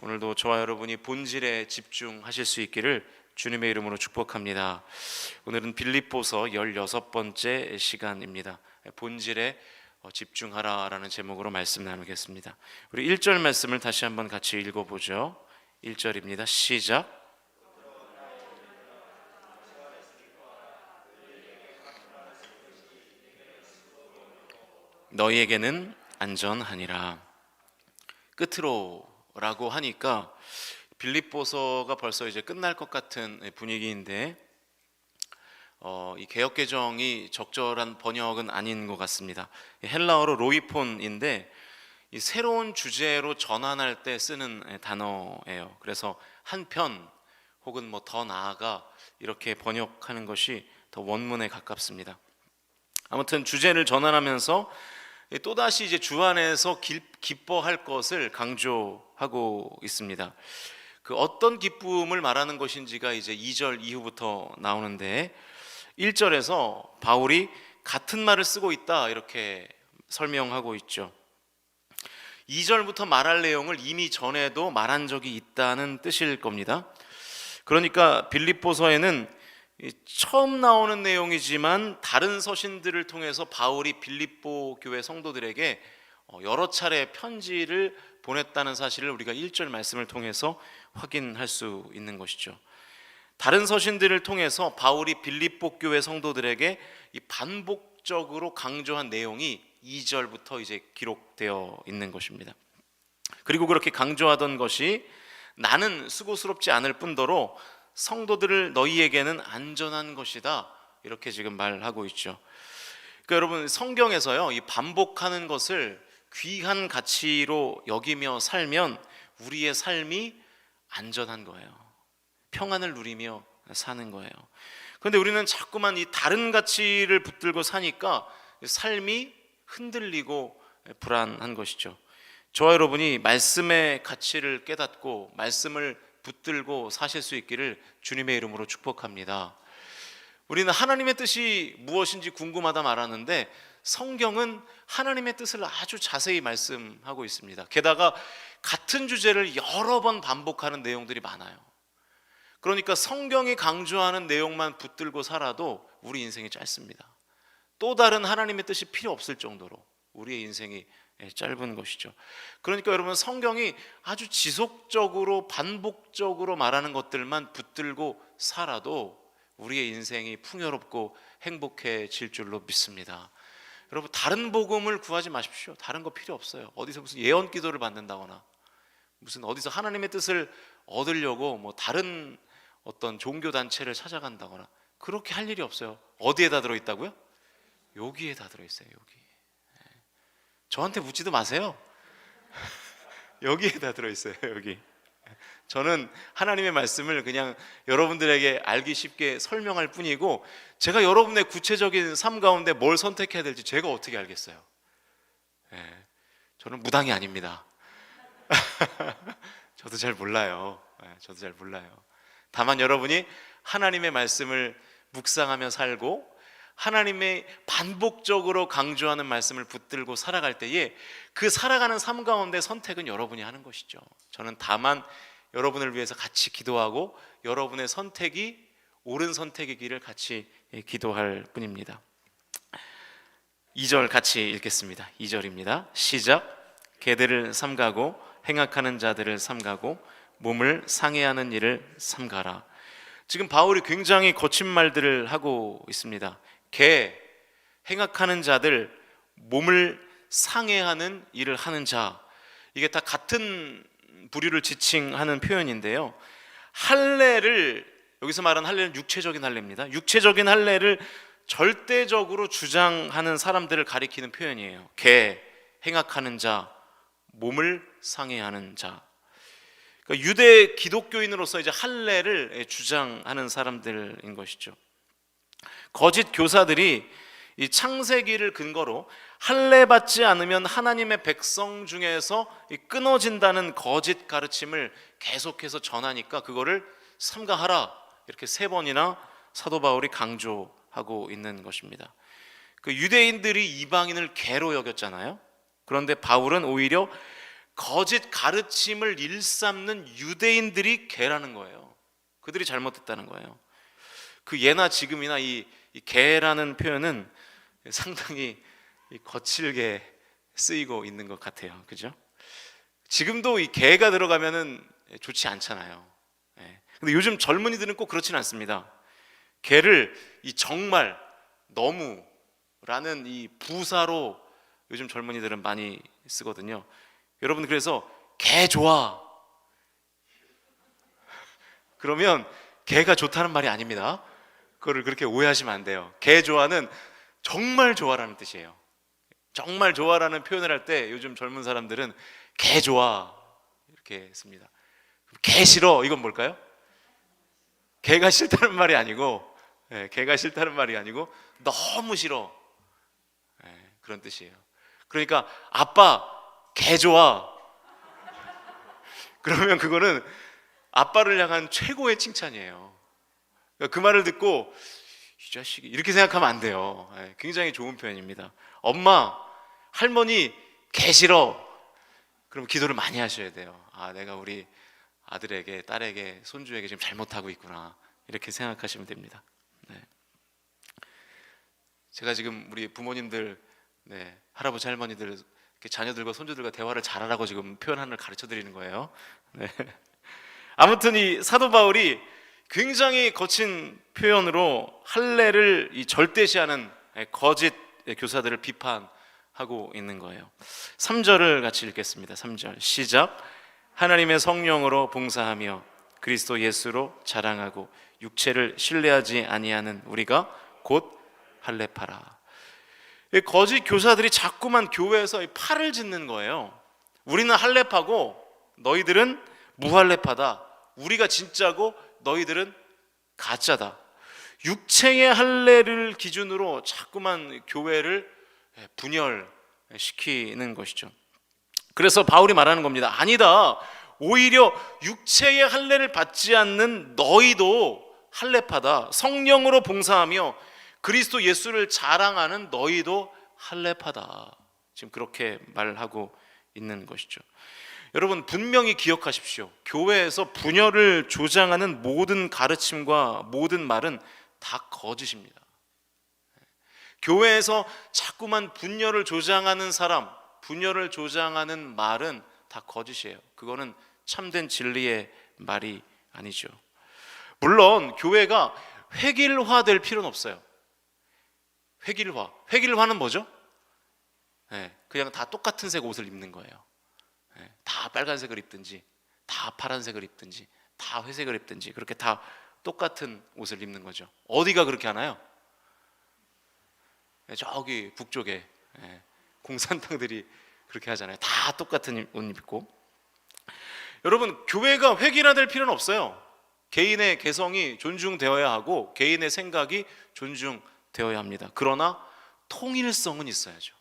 오늘도 저와 여러분이 본질에 집중하실 수 있기를 주님의 이름으로 축복합니다. 오늘은 빌립보서 16번째 시간입니다. 본질에 집중하라라는 제목으로 말씀 나누겠습니다. 우리 1절 말씀을 다시 한번 같이 읽어보죠. 1절입니다. 시작. 너희에게는 안전하니라. 끝으로라고 하니까 빌립보서가 벌써 이제 끝날 것 같은 분위기인데 이 개역개정이 적절한 번역은 아닌 것 같습니다. 헬라어로 로이폰인데 이 새로운 주제로 전환할 때 쓰는 단어예요. 그래서 한편 혹은 뭐 더 나아가 이렇게 번역하는 것이 더 원문에 가깝습니다. 아무튼 주제를 전환하면서 또다시 이제 주 안에서 기뻐할 것을 강조하고 있습니다. 그 어떤 기쁨을 말하는 것인지가 이제 2절 이후부터 나오는데 1절에서 바울이 같은 말을 쓰고 있다 이렇게 설명하고 있죠. 2절부터 말할 내용을 이미 전에도 말한 적이 있다는 뜻일 겁니다. 그러니까 빌립보서에는 처음 나오는 내용이지만 다른 서신들을 통해서 바울이 빌립보 교회 성도들에게 여러 차례 편지를 보냈다는 사실을 우리가 1절 말씀을 통해서 확인할 수 있는 것이죠. 다른 서신들을 통해서 바울이 빌립보 교회 성도들에게 이 반복적으로 강조한 내용이 2절부터 이제 기록되어 있는 것입니다. 그리고 그렇게 강조하던 것이 나는 수고스럽지 않을 뿐더러 성도들을 너희에게는 안전한 것이다 이렇게 지금 말하고 있죠. 그러니까 여러분 성경에서요 이 반복하는 것을 귀한 가치로 여기며 살면 우리의 삶이 안전한 거예요. 평안을 누리며 사는 거예요. 그런데 우리는 자꾸만 이 다른 가치를 붙들고 사니까 삶이 흔들리고 불안한 것이죠. 저와 여러분이 말씀의 가치를 깨닫고 말씀을 붙들고 사실 수 있기를 주님의 이름으로 축복합니다. 우리는 하나님의 뜻이 무엇인지 궁금하다 말하는데 성경은 하나님의 뜻을 아주 자세히 말씀하고 있습니다. 게다가 같은 주제를 여러 번 반복하는 내용들이 많아요. 그러니까 성경이 강조하는 내용만 붙들고 살아도 우리 인생이 짧습니다. 또 다른 하나님의 뜻이 필요 없을 정도로 우리의 인생이 짧은 것이죠. 그러니까 여러분 성경이 아주 지속적으로 반복적으로 말하는 것들만 붙들고 살아도 우리의 인생이 풍요롭고 행복해질 줄로 믿습니다. 여러분 다른 복음을 구하지 마십시오. 다른 거 필요 없어요. 어디서 무슨 예언 기도를 받는다거나 무슨 어디서 하나님의 뜻을 얻으려고 뭐 다른 어떤 종교 단체를 찾아간다거나 그렇게 할 일이 없어요. 어디에다 들어있다고요? 여기에다 들어있어요. 여기. 저한테 묻지도 마세요. 여기에다 들어있어요. 여기. 저는 하나님의 말씀을 그냥 여러분들에게 알기 쉽게 설명할 뿐이고 제가 여러분의 구체적인 삶 가운데 뭘 선택해야 될지 제가 어떻게 알겠어요? 저는 무당이 아닙니다. 저도 잘 몰라요. 저도 잘 몰라요. 다만 여러분이 하나님의 말씀을 묵상하며 살고 하나님의 반복적으로 강조하는 말씀을 붙들고 살아갈 때에 그 살아가는 삶 가운데 선택은 여러분이 하는 것이죠. 저는 다만 여러분을 위해서 같이 기도하고 여러분의 선택이 옳은 선택이기를 같이 기도할 뿐입니다. 2절 같이 읽겠습니다. 2절입니다. 시작. 개들을 삼가고 행악하는 자들을 삼가고 몸을 상해하는 일을 삼가라. 지금 바울이 굉장히 거친 말들을 하고 있습니다. 개, 행악하는 자들, 몸을 상해하는 일을 하는 자, 이게 다 같은 부류를 지칭하는 표현인데요. 할례를, 여기서 말하는 할례는 육체적인 할례입니다. 육체적인 할례를 절대적으로 주장하는 사람들을 가리키는 표현이에요. 개, 행악하는 자, 몸을 상해하는 자. 그러니까 유대 기독교인으로서 이제 할례를 주장하는 사람들인 것이죠. 거짓 교사들이 이 창세기를 근거로 할례 받지 않으면 하나님의 백성 중에서 끊어진다는 거짓 가르침을 계속해서 전하니까 그거를 삼가하라 이렇게 3번이나 사도 바울이 강조하고 있는 것입니다. 그 유대인들이 이방인을 개로 여겼잖아요. 그런데 바울은 오히려 거짓 가르침을 일삼는 유대인들이 개라는 거예요. 그들이 잘못했다는 거예요. 그 예나 지금이나 이 개라는 표현은 상당히 거칠게 쓰이고 있는 것 같아요. 그죠? 지금도 이 개가 들어가면은 좋지 않잖아요. 근데 요즘 젊은이들은 꼭 그렇지는 않습니다. 개를 이 정말 너무라는 이 부사로 요즘 젊은이들은 많이 쓰거든요. 여러분, 그래서 개 좋아 그러면 개가 좋다는 말이 아닙니다. 그거를 그렇게 오해하시면 안 돼요. 개 좋아는 정말 좋아라는 뜻이에요. 정말 좋아라는 표현을 할 때 요즘 젊은 사람들은 개 좋아 이렇게 씁니다. 개 싫어, 이건 뭘까요? 개가 싫다는 말이 아니고, 개가 싫다는 말이 아니고 너무 싫어, 그런 뜻이에요. 그러니까 아빠 개 좋아 그러면 그거는 아빠를 향한 최고의 칭찬이에요. 그러니까 그 말을 듣고 이 자식이 이렇게 생각하면 안 돼요. 굉장히 좋은 표현입니다. 엄마, 할머니 개 싫어. 그럼 기도를 많이 하셔야 돼요. 내가 우리 아들에게, 딸에게, 손주에게 지금 잘못하고 있구나, 이렇게 생각하시면 됩니다. 제가 지금 우리 부모님들, 할아버지 할머니들, 이렇게 자녀들과 손주들과 대화를 잘하라고 지금 표현 하나를 가르쳐 드리는 거예요. 아무튼 이 사도 바울이 굉장히 거친 표현으로 할례를 절대시하는 거짓 교사들을 비판하고 있는 거예요. 3절을 같이 읽겠습니다. 3절 시작. 하나님의 성령으로 봉사하며 그리스도 예수로 자랑하고 육체를 신뢰하지 아니하는 우리가 곧 할례파라. 거짓 교사들이 자꾸만 교회에서 팔을 짓는 거예요. 우리는 할례파고 너희들은 무할례파다. 우리가 진짜고 너희들은 가짜다. 육체의 할례를 기준으로 자꾸만 교회를 분열시키는 것이죠. 그래서 바울이 말하는 겁니다. 아니다. 오히려 육체의 할례를 받지 않는 너희도 할례파다. 성령으로 봉사하며 그리스도 예수를 자랑하는 너희도 할례파다. 지금 그렇게 말하고 있는 것이죠. 여러분, 분명히 기억하십시오. 교회에서 분열을 조장하는 모든 가르침과 모든 말은 다 거짓입니다. 교회에서 자꾸만 분열을 조장하는 사람, 분열을 조장하는 말은 다 거짓이에요. 그거는 참된 진리의 말이 아니죠. 물론 교회가 획일화될 필요는 없어요. 획일화는 뭐죠? 그냥 다 똑같은 색 옷을 입는 거예요. 다 빨간색을 입든지, 다 파란색을 입든지, 다 회색을 입든지, 그렇게 다 똑같은 옷을 입는 거죠. 어디가 그렇게 하나요? 저기 북쪽에 공산당들이 그렇게 하잖아요. 다 똑같은 옷 입고. 여러분, 교회가 획일화될 필요는 없어요. 개인의 개성이 존중되어야 하고 개인의 생각이 존중되어야 합니다. 그러나 통일성은 있어야죠.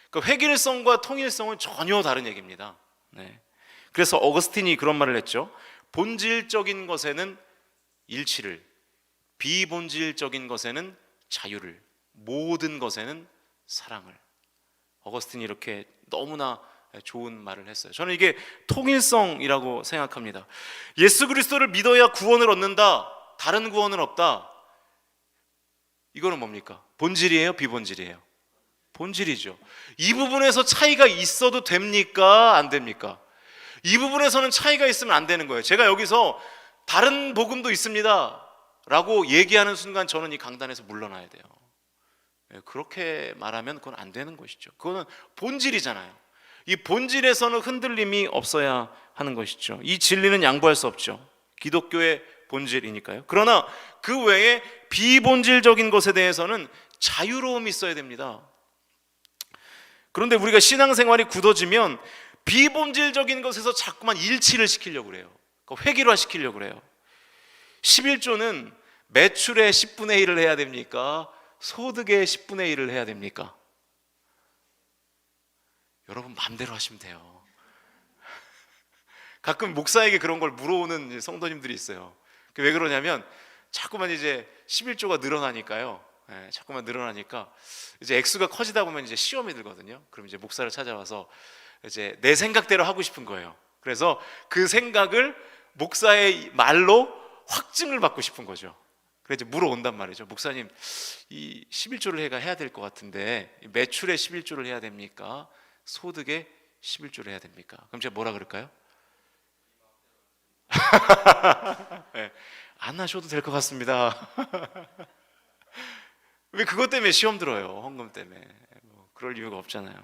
그러니까 획일성과 통일성은 전혀 다른 얘기입니다. 그래서 어거스틴이 그런 말을 했죠. 본질적인 것에는 일치를, 비본질적인 것에는 자유를, 모든 것에는 사랑을. 어거스틴이 이렇게 너무나 좋은 말을 했어요. 저는 이게 통일성이라고 생각합니다. 예수 그리스도를 믿어야 구원을 얻는다, 다른 구원은 없다. 이거는 뭡니까? 본질이에요? 비본질이에요? 본질이죠. 이 부분에서 차이가 있어도 됩니까? 안 됩니까? 이 부분에서는 차이가 있으면 안 되는 거예요. 제가 여기서 다른 복음도 있습니다 라고 얘기하는 순간 저는 이 강단에서 물러나야 돼요. 그렇게 말하면 그건 안 되는 것이죠. 그거는 본질이잖아요. 이 본질에서는 흔들림이 없어야 하는 것이죠. 이 진리는 양보할 수 없죠. 기독교의 본질이니까요. 그러나 그 외에 비본질적인 것에 대해서는 자유로움이 있어야 됩니다. 그런데 우리가 신앙생활이 굳어지면 비본질적인 것에서 자꾸만 일치를 시키려고 그래요. 획일화 시키려고 그래요. 11조는 매출의 10분의 1을 해야 됩니까? 소득의 10분의 1을 해야 됩니까? 여러분 마음대로 하시면 돼요. 가끔 목사에게 그런 걸 물어오는 성도님들이 있어요. 왜 그러냐면 자꾸만 이제 11조가 늘어나니까요. 자꾸만 늘어나니까 이제 액수가 커지다 보면 이제 시험이 들거든요. 그럼 이제 목사를 찾아와서 이제 내 생각대로 하고 싶은 거예요. 그래서 그 생각을 목사의 말로 확증을 받고 싶은 거죠. 그래서 이제 물어온단 말이죠. 목사님, 이 11조를 해야 될 것 같은데 매출에 11조를 해야 됩니까? 소득에 11조를 해야 됩니까? 그럼 제가 뭐라 그럴까요? 네, 안 하셔도 될 것 같습니다. 왜 그것 때문에 시험 들어요? 헌금 때문에. 뭐 그럴 이유가 없잖아요.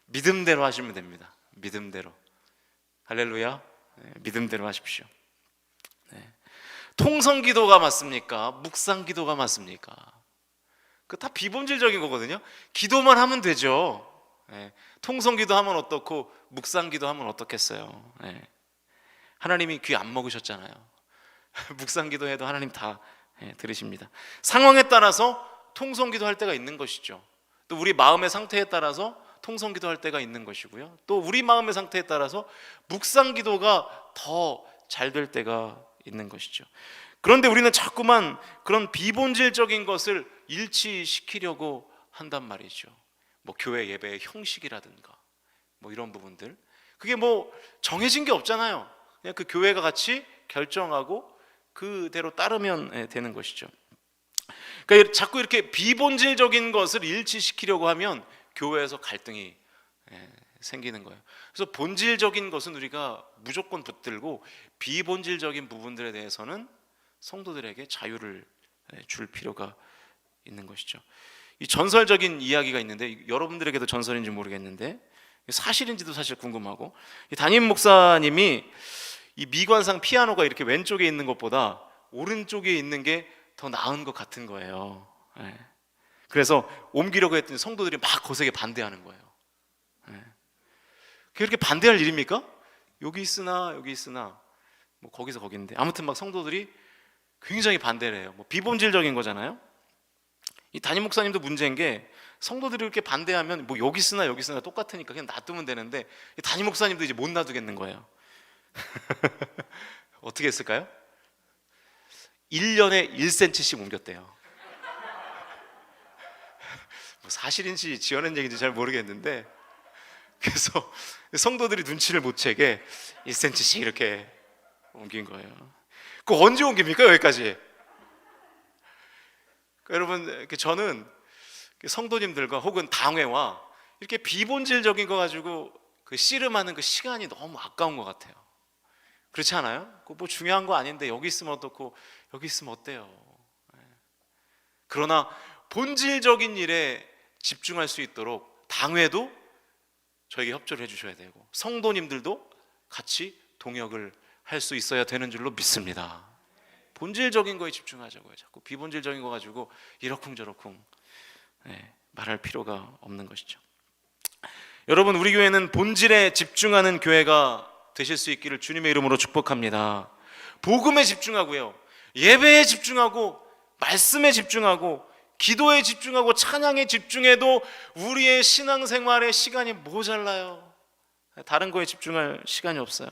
믿음대로 하시면 됩니다. 믿음대로. 할렐루야. 네, 믿음대로 하십시오. 네. 통성 기도가 맞습니까? 묵상 기도가 맞습니까? 그 다 비본질적인 거거든요. 기도만 하면 되죠. 네. 통성 기도하면 어떻고 묵상 기도하면 어떻겠어요? 네. 하나님이 귀 안 먹으셨잖아요. 묵상 기도해도 하나님 다 들으십니다. 상황에 따라서 통성 기도할 때가 있는 것이죠. 또 우리 마음의 상태에 따라서 통성 기도할 때가 있는 것이고요. 또 우리 마음의 상태에 따라서 묵상 기도가 더 잘 될 때가 있는 것이죠. 그런데 우리는 자꾸만 그런 비본질적인 것을 일치시키려고 한단 말이죠. 뭐 교회 예배의 형식이라든가 뭐 이런 부분들, 그게 뭐 정해진 게 없잖아요. 그냥 그 교회가 같이 결정하고 그대로 따르면 되는 것이죠. 그러니까 자꾸 이렇게 비본질적인 것을 일치시키려고 하면 교회에서 갈등이 생기는 거예요. 그래서 본질적인 것은 우리가 무조건 붙들고 비본질적인 부분들에 대해서는 성도들에게 자유를 줄 필요가 있는 것이죠. 이 전설적인 이야기가 있는데, 여러분들에게도 전설인지 모르겠는데 사실인지도 사실 궁금하고, 이 담임 목사님이 이 미관상 피아노가 이렇게 왼쪽에 있는 것보다 오른쪽에 있는 게 더 나은 것 같은 거예요. 그래서 옮기려고 했더니 성도들이 막 거세게 반대하는 거예요. 그렇게 반대할 일입니까? 여기 있으나 뭐 거기서 거긴데, 아무튼 막 성도들이 굉장히 반대를 해요. 뭐 비본질적인 거잖아요. 이 담임 목사님도 문제인 게, 성도들이 이렇게 반대하면 뭐 여기 쓰나 똑같으니까 그냥 놔두면 되는데, 이 담임 목사님도 이제 못 놔두겠는 거예요. 어떻게 했을까요? 1년에 1cm씩 옮겼대요. 뭐 사실인지 지어낸 얘기인지 잘 모르겠는데, 그래서 성도들이 눈치를 못 채게 1cm씩 이렇게 옮긴 거예요. 그거 언제 옮깁니까? 여기까지. 여러분, 저는 성도님들과 혹은 당회와 이렇게 비본질적인 거 가지고 그 씨름하는 그 시간이 너무 아까운 것 같아요. 그렇지 않아요? 뭐 중요한 거 아닌데 여기 있으면 어떻고 여기 있으면 어때요? 그러나 본질적인 일에 집중할 수 있도록 당회도 저에게 협조를 해주셔야 되고, 성도님들도 같이 동역을 할 수 있어야 되는 줄로 믿습니다. 본질적인 거에 집중하자고요. 자꾸 비본질적인 거 가지고 이러쿵저러쿵 말할 필요가 없는 것이죠. 여러분, 우리 교회는 본질에 집중하는 교회가 되실 수 있기를 주님의 이름으로 축복합니다. 복음에 집중하고요, 예배에 집중하고, 말씀에 집중하고, 기도에 집중하고, 찬양에 집중해도 우리의 신앙생활에 시간이 모자라요. 다른 거에 집중할 시간이 없어요.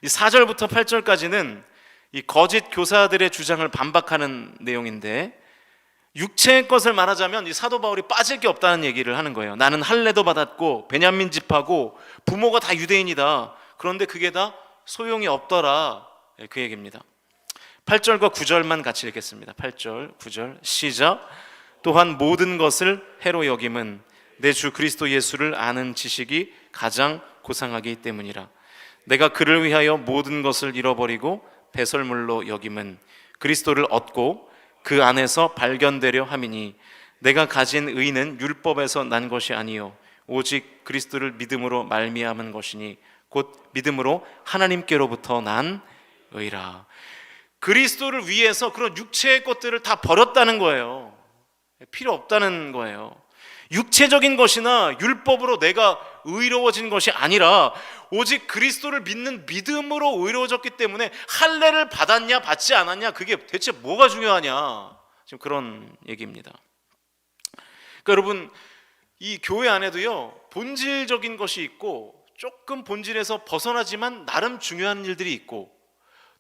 이 4절부터 8절까지는 이 거짓 교사들의 주장을 반박하는 내용인데, 육체의 것을 말하자면 이 사도 바울이 빠질 게 없다는 얘기를 하는 거예요. 나는 할례도 받았고 베냐민 집하고 부모가 다 유대인이다. 그런데 그게 다 소용이 없더라. 그 얘기입니다. 8절과 9절만 같이 읽겠습니다. 8절, 9절 시작. 또한 모든 것을 해로 여김은 내 주 그리스도 예수를 아는 지식이 가장 고상하기 때문이라. 내가 그를 위하여 모든 것을 잃어버리고 배설물로 여김은 그리스도를 얻고 그 안에서 발견되려 함이니, 내가 가진 의는 율법에서 난 것이 아니요 오직 그리스도를 믿음으로 말미암은 것이니 곧 믿음으로 하나님께로부터 난 의라. 그리스도를 위해서 그런 육체의 것들을 다 버렸다는 거예요. 필요 없다는 거예요. 육체적인 것이나 율법으로 내가 의로워진 것이 아니라 오직 그리스도를 믿는 믿음으로 의로워졌기 때문에, 할례를 받았냐 받지 않았냐 그게 대체 뭐가 중요하냐, 지금 그런 얘기입니다. 그러니까 여러분, 이 교회 안에도요 본질적인 것이 있고, 조금 본질에서 벗어나지만 나름 중요한 일들이 있고,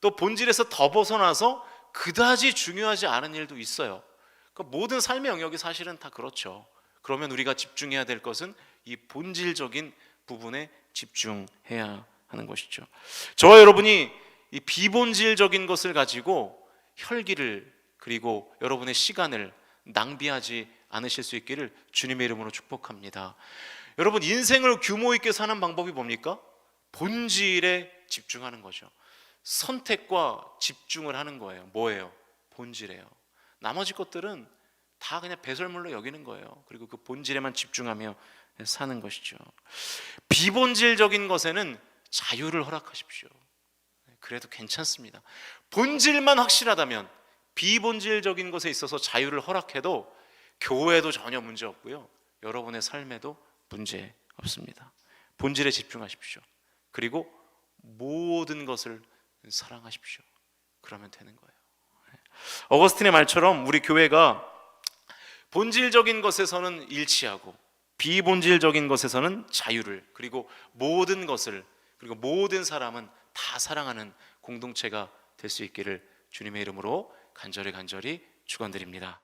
또 본질에서 더 벗어나서 그다지 중요하지 않은 일도 있어요. 그러니까 모든 삶의 영역이 사실은 다 그렇죠. 그러면 우리가 집중해야 될 것은 이 본질적인 부분에 집중해야 하는 것이죠. 저와 여러분이 이 비본질적인 것을 가지고 혈기를 그리고 여러분의 시간을 낭비하지 않으실 수 있기를 주님의 이름으로 축복합니다. 여러분, 인생을 규모 있게 사는 방법이 뭡니까? 본질에 집중하는 거죠. 선택과 집중을 하는 거예요. 뭐예요? 본질이에요. 나머지 것들은 다 그냥 배설물로 여기는 거예요. 그리고 그 본질에만 집중하며 사는 것이죠. 비본질적인 것에는 자유를 허락하십시오. 그래도 괜찮습니다. 본질만 확실하다면 비본질적인 것에 있어서 자유를 허락해도 교회에도 전혀 문제 없고요, 여러분의 삶에도 문제 없습니다. 본질에 집중하십시오. 그리고 모든 것을 사랑하십시오. 그러면 되는 거예요. 어거스틴의 말처럼 우리 교회가 본질적인 것에서는 일치하고 비본질적인 것에서는 자유를, 그리고 모든 것을, 그리고 모든 사람은 다 사랑하는 공동체가 될 수 있기를 주님의 이름으로 간절히 축원드립니다.